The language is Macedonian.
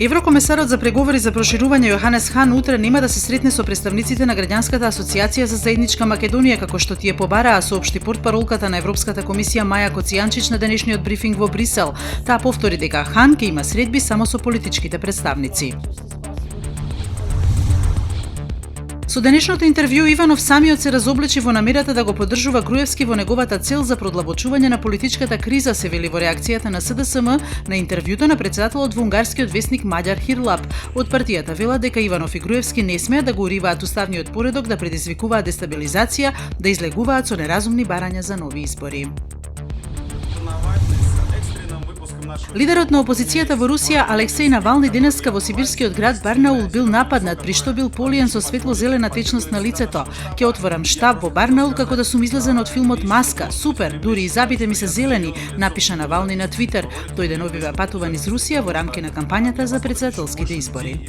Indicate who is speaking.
Speaker 1: Еврокомесарот за преговори за проширување Јоханес Хан утре нема да се сретне со представниците на Граѓанската асоциација за заедничка Македонија, како што тие побараа, соопшти портпаролката на Европската комисија Маја Коцијанчич на денешниот брифинг во Брисел. Таа повтори дека Хан ќе има средби само со политичките представници. Со денешното интервју Иванов самиот се разобличи во намерата да го поддржува Груевски во неговата цел за продлабочување на политичката криза, се вели во реакцијата на СДСМ на интервјуто на претседателот во унгарскиот весник Маѓар Хирлап. Од партијата велат дека Иванов и Груевски не смеат да го уриваат уставниот поредок, да предизвикуваат дестабилизација, да излегуваат со неразумни барања за нови избори. Лидерот на опозицијата во Русија Алексеј Навални денеска во сибирскиот град Барнаул бил нападнат, при што бил полиен со светло-зелена течност на лицето. Ќе отворам штаб во Барнаул како да сум излезен од филмот Маска. Супер, дури и забите ми се зелени, напиша Навални на Твитер. Тој деновива патува низ Русија во рамки на кампањата за претседателските избори.